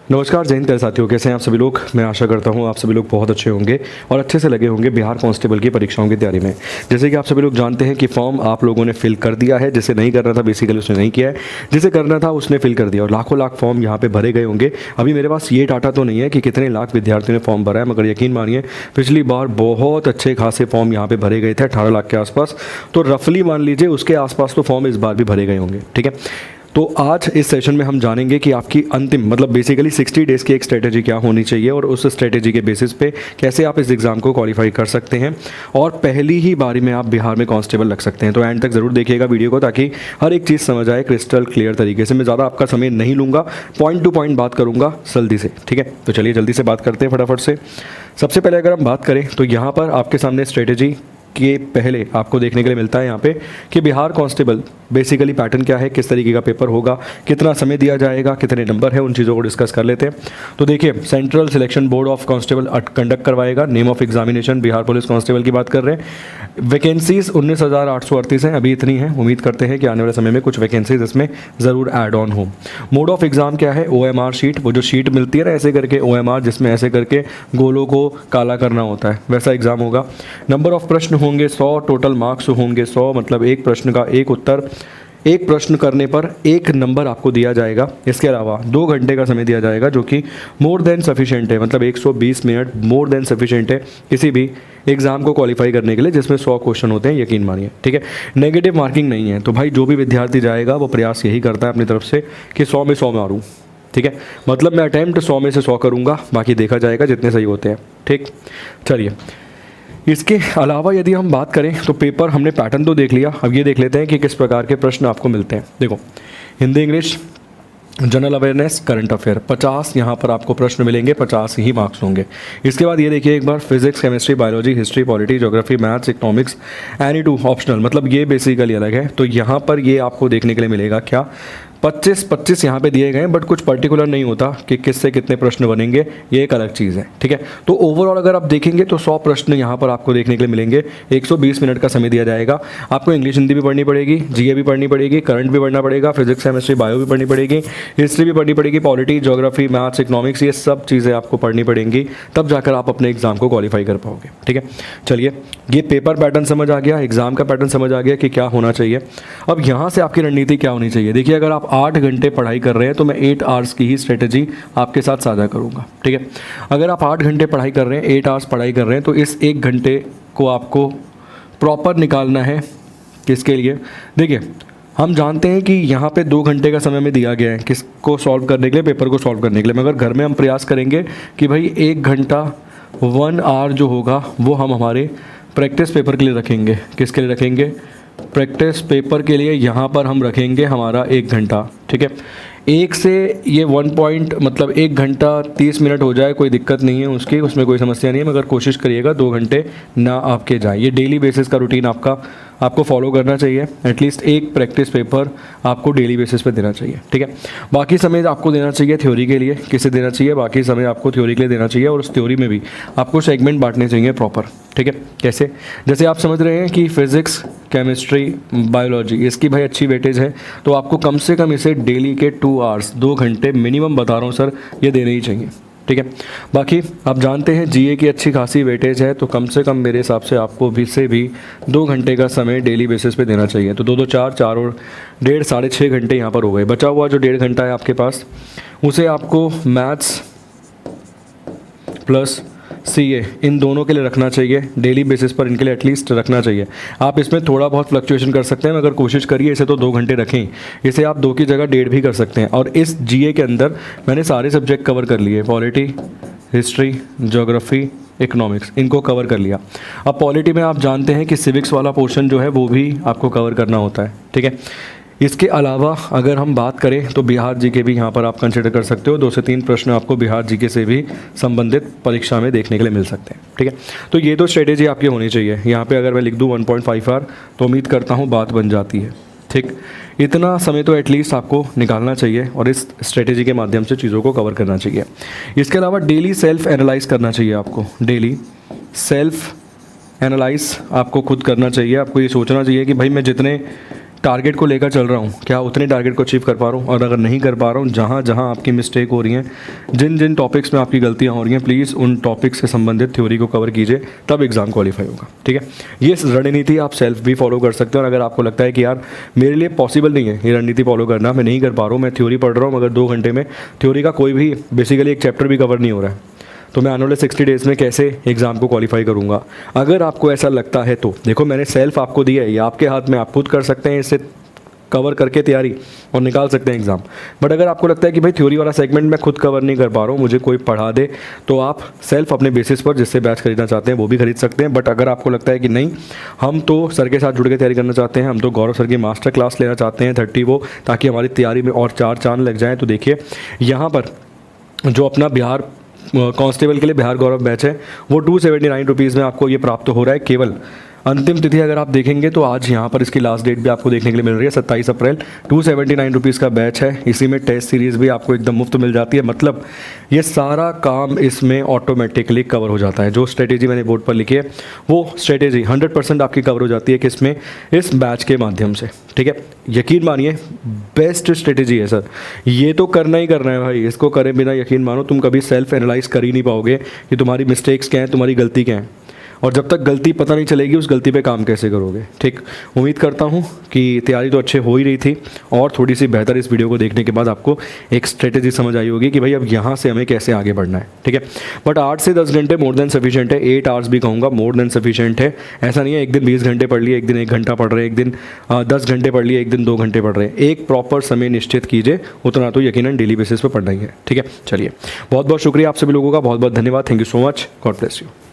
नमस्कार जय हिंद प्यारे साथियों, कैसे हैं आप सभी लोग। मैं आशा करता हूं आप सभी लोग बहुत अच्छे होंगे और अच्छे से लगे होंगे बिहार कांस्टेबल की परीक्षाओं की तैयारी में। जैसे कि आप सभी लोग जानते हैं कि फॉर्म आप लोगों ने फिल कर दिया है। जिसे नहीं करना था बेसिकली उसने नहीं किया है, जिसे करना था उसने फिल कर दिया और लाखों लाख फॉर्म यहाँ पे भरे गए होंगे। अभी मेरे पास ये डाटा तो नहीं है कि कितने लाख विद्यार्थियों ने फॉर्म भरा है, मगर यकीन मानिए पिछली बार बहुत अच्छे खासे फॉर्म यहाँ पे भरे गए थे, 18 लाख के आसपास। तो रफली मान लीजिए उसके आसपास तो फॉर्म इस बार भी भरे गए होंगे। ठीक है, तो आज इस सेशन में हम जानेंगे कि आपकी अंतिम मतलब बेसिकली 60 डेज़ की एक स्ट्रेटेजी क्या होनी चाहिए और उस स्ट्रेटेजी के बेसिस पे कैसे आप इस एग्ज़ाम को क्वालिफाई कर सकते हैं और पहली ही बारी में आप बिहार में कांस्टेबल लग सकते हैं। तो एंड तक ज़रूर देखिएगा वीडियो को, ताकि हर एक चीज़ समझ आए क्रिस्टल क्लियर तरीके से। मैं ज़्यादा आपका समय नहीं लूँगा, पॉइंट टू पॉइंट बात करूँगा जल्दी से। ठीक है, तो चलिए जल्दी से बात करते हैं फटाफट से। सबसे पहले अगर हम बात करें तो यहाँ पर आपके सामने स्ट्रेटेजी के पहले आपको देखने के लिए मिलता है यहाँ पे कि बिहार कांस्टेबल बेसिकली पैटर्न क्या है, किस तरीके का पेपर होगा, कितना समय दिया जाएगा, कितने नंबर है, उन चीज़ों को डिस्कस कर लेते हैं। तो देखिए, central selection board of constable conduct करवाएगा। Name of examination Bihar police constable की बात कर रहे हैं। वैकेंसीज 19,838 हैं, अभी इतनी है। उम्मीद करते हैं कि आने वाले समय में कुछ वैकेंसीज इसमें ज़रूर ऐड ऑन हो। मोड ऑफ एग्जाम क्या है, OMR शीट, वो जो शीट मिलती है ना ऐसे करके OMR, जिसमें ऐसे करके गोलों को काला करना होता है, वैसा एग्जाम होगा। नंबर ऑफ प्रश्न होंगे 100, टोटल मार्क्स होंगे 100, मतलब एक प्रश्न का एक उत्तर, एक प्रश्न करने पर एक नंबर आपको दिया जाएगा। इसके अलावा 2 घंटे का समय दिया जाएगा, जो कि मोर देन सफिशिएंट है, मतलब 120 मिनट मोर देन सफिशिएंट है किसी भी एग्जाम को क्वालिफाई करने के लिए जिसमें 100 क्वेश्चन होते हैं, यकीन मानिए। ठीक है, नेगेटिव मार्किंग नहीं है। तो भाई जो भी विद्यार्थी जाएगा वो प्रयास यही करता है अपनी तरफ से कि 100 में 100 मारूँ। ठीक है, मतलब मैं अटैम्प्ट 100 में से 100 करूँगा, बाकी देखा जाएगा जितने सही होते हैं। ठीक, चलिए इसके अलावा यदि हम बात करें तो पेपर हमने पैटर्न तो देख लिया, अब ये देख लेते हैं कि किस प्रकार के प्रश्न आपको मिलते हैं। देखो, Hindi English general awareness current affair 50 यहाँ पर आपको प्रश्न मिलेंगे, 50 ही मार्क्स होंगे। इसके बाद ये देखिए एक बार, physics chemistry biology history polity geography maths economics any two optional, मतलब ये बेसिकली अलग है। तो यहाँ पर ये आपको देखने के लिए मिलेगा क्या, 25 यहाँ पे दिए गए हैं, बट कुछ पर्टिकुलर नहीं होता कि किससे कितने प्रश्न बनेंगे, ये एक अलग चीज़ है। ठीक है, तो ओवरऑल अगर आप देखेंगे तो 100 प्रश्न यहाँ पर आपको देखने के लिए मिलेंगे। 120 मिनट का समय दिया जाएगा। आपको इंग्लिश हिंदी भी पढ़नी पड़ेगी, GA भी पढ़नी पड़ेगी, करंट भी पढ़ना पड़ेगा, फिजिक्स केमिस्ट्री बायो भी पढ़नी पड़ेगी, हिस्ट्री भी पढ़नी पड़ेगी, पॉलिटी ज्योग्राफी मैथ्स इकोनॉमिक्स, ये सब चीज़ें आपको पढ़नी पड़ेंगी, तब जाकर आप अपने एग्जाम को क्वालिफाई कर पाओगे। ठीक है, चलिए ये पेपर पैटर्न समझ आ गया, एग्जाम का पैटर्न समझ आ गया कि क्या होना चाहिए। अब यहाँ से आपकी रणनीति क्या होनी चाहिए। देखिए, अगर आप 8 घंटे पढ़ाई कर रहे हैं तो मैं 8 आवर्स की ही स्ट्रेटेजी आपके साथ साझा करूंगा। ठीक है, अगर आप 8 घंटे पढ़ाई कर रहे हैं, 8 आवर्स पढ़ाई कर रहे हैं, तो इस 1 घंटे को आपको प्रॉपर निकालना है। किसके लिए, देखिए हम जानते हैं कि यहाँ पे 2 घंटे का समय में दिया गया है किसको सॉल्व करने के लिए, पेपर को सॉल्व करने के लिए। मगर घर में हम प्रयास करेंगे कि भाई 1 घंटा 1 आवर जो होगा वो हम हमारे प्रैक्टिस पेपर के लिए रखेंगे। किसके लिए रखेंगे, प्रैक्टिस पेपर के लिए यहाँ पर हम रखेंगे हमारा 1 घंटा। ठीक है, 1 से ये 1 पॉइंट मतलब 1 घंटा 30 मिनट हो जाए, कोई दिक्कत नहीं है उसकी, उसमें कोई समस्या नहीं है, मगर कोशिश करिएगा 2 घंटे ना आपके जाए। ये डेली बेसिस का रूटीन आपको फॉलो करना चाहिए। एटलीस्ट एक प्रैक्टिस पेपर आपको डेली बेसिस पे देना चाहिए। ठीक है, बाकी समय आपको देना चाहिए थ्योरी के लिए। किसे देना चाहिए, बाकी समय आपको थ्योरी के लिए देना चाहिए, और उस थ्योरी में भी आपको सेगमेंट बांटने चाहिए प्रॉपर। ठीक है, कैसे, जैसे आप समझ रहे हैं कि फिजिक्स केमिस्ट्री बायोलॉजी इसकी भाई अच्छी वेटेज है, तो आपको कम से कम इसे डेली के 2 आवर्स 2 घंटे मिनिमम बता रहा हूँ सर, ये देने ही चाहिए। ठीक है, बाकी आप जानते हैं GA की अच्छी खासी वेटेज है, तो कम से कम मेरे हिसाब से आपको भी से भी 2 घंटे का समय डेली बेसिस पे देना चाहिए। तो 2 2 4 4 और 1.5 6.5 घंटे यहाँ पर हो गए। बचा हुआ जो 1.5 घंटा है आपके पास, उसे आपको मैथ्स प्लस CA इन दोनों के लिए रखना चाहिए। डेली बेसिस पर इनके लिए एटलीस्ट रखना चाहिए। आप इसमें थोड़ा बहुत फ्लक्चुएशन कर सकते हैं, मगर कोशिश करिए इसे तो 2 घंटे रखें। इसे आप 2 की जगह 1.5 भी कर सकते हैं। और इस GA के अंदर मैंने सारे सब्जेक्ट कवर कर लिए, पॉलिटी हिस्ट्री ज्योग्राफी इकोनॉमिक्स, इनको कवर कर लिया। अब पॉलिटी में आप जानते हैं कि सिविक्स वाला पोर्शन जो है वो भी आपको कवर करना होता है। ठीक है, इसके अलावा अगर हम बात करें तो बिहार GK भी यहाँ पर आप कंसिडर कर सकते हो। 2 से 3 प्रश्न आपको बिहार GK से भी संबंधित परीक्षा में देखने के लिए मिल सकते हैं। ठीक है, तो ये तो स्ट्रेटेजी आपकी होनी चाहिए। यहाँ पे अगर मैं लिख दूँ 1.5 आवर, तो उम्मीद करता हूँ बात बन जाती है। ठीक, इतना समय तो एटलीस्ट आपको निकालना चाहिए और इस स्ट्रेटेजी के माध्यम से चीज़ों को कवर करना चाहिए। इसके अलावा डेली सेल्फ एनालाइज करना चाहिए आपको। डेली सेल्फ एनालाइज आपको खुद करना चाहिए। आपको ये सोचना चाहिए कि भाई मैं जितने टारगेट को लेकर चल रहा हूँ, क्या उतने टारगेट को अचीव कर पा रहा हूँ, और अगर नहीं कर पा रहा हूँ, जहाँ जहाँ आपकी मिस्टेक हो रही हैं, जिन जिन टॉपिक्स में आपकी गलतियाँ हो रही हैं, प्लीज़ उन टॉपिक्स से संबंधित थ्योरी को कवर कीजिए, तब एग्ज़ाम क्वालिफाई होगा। ठीक है, ये रणनीति आप सेल्फ भी फॉलो कर सकते हैं। और अगर आपको लगता है कि यार मेरे लिए पॉसिबल नहीं है ये रणनीति फॉलो करना, मैं नहीं कर पा रहा हूँ, मैं थ्योरी पढ़ रहा हूँ मगर 2 घंटे में थ्योरी का कोई भी बेसिकली एक चैप्टर भी कवर नहीं हो रहा है, तो मैं आने वाले 60 डेज़ में कैसे एग्ज़ाम को क्वालिफाई करूँगा। अगर आपको ऐसा लगता है तो देखो, मैंने सेल्फ आपको दिया है, ये आपके हाथ में, आप खुद कर सकते हैं, इससे कवर करके तैयारी और निकाल सकते हैं एग्ज़ाम। बट अगर आपको लगता है कि भाई थ्योरी वाला सेगमेंट मैं खुद कवर नहीं कर पा रहा हूँ, मुझे कोई पढ़ा दे, तो आप सेल्फ अपने बेसिस पर जिससे बैच खरीदना चाहते हैं वो भी खरीद सकते हैं। बट अगर आपको लगता है कि नहीं, हम तो सर के साथ जुड़ के तैयारी करना चाहते हैं, हम तो गौरव सर की मास्टर क्लास लेना चाहते हैं 30 वो, ताकि हमारी तैयारी में और 4 चांद लग जाएँ, तो देखिए यहाँ पर जो अपना बिहार कांस्टेबल के लिए बिहार गौरव बैच है वो 279 रुपीज़ में आपको ये प्राप्त हो रहा है। केवल अंतिम तिथि अगर आप देखेंगे तो आज यहाँ पर इसकी लास्ट डेट भी आपको देखने के लिए मिल रही है 27 अप्रैल। 279 रुपीज़ का बैच है, इसी में टेस्ट सीरीज़ भी आपको एकदम मुफ्त मिल जाती है। मतलब ये सारा काम इसमें ऑटोमेटिकली कवर हो जाता है। जो स्ट्रेटेजी मैंने बोर्ड पर लिखी है वो स्ट्रेटेजी 100% आपकी कवर हो जाती है किसमें, इस बैच के माध्यम से। ठीक है, यकीन मानिए बेस्ट स्ट्रेटेजी है सर, ये तो करना ही करना है भाई, इसको करे बिना यकीन मानो तुम कभी सेल्फ एनालाइज कर ही नहीं पाओगे कि तुम्हारी मिस्टेक्स क्या हैं, तुम्हारी गलती क्या है, और जब तक गलती पता नहीं चलेगी उस गलती पे काम कैसे करोगे। ठीक, उम्मीद करता हूँ कि तैयारी तो अच्छे हो ही रही थी, और थोड़ी सी बेहतर इस वीडियो को देखने के बाद आपको एक स्ट्रेटेजी समझ आई होगी कि भाई अब यहाँ से हमें कैसे आगे बढ़ना है। ठीक है, बट 8 से 10 घंटे मोर देन सफिशिएंट है, 8 आवर्स भी कहूँगा मोर देन सफिशिएंट है। ऐसा नहीं है एक दिन 20 घंटे पढ़ लिए, एक दिन 1 घंटा पढ़ रहे, एक दिन 10 घंटे पढ़ लिए, एक दिन 2 घंटे पढ़ रहे। एक प्रॉपर समय निश्चित कीजिए, उतना तो यकीनन डेली बेसिस पर पढ़ना ही है। ठीक है, चलिए बहुत बहुत शुक्रिया आप सभी लोगों का, बहुत बहुत धन्यवाद, thank you so much, God bless you.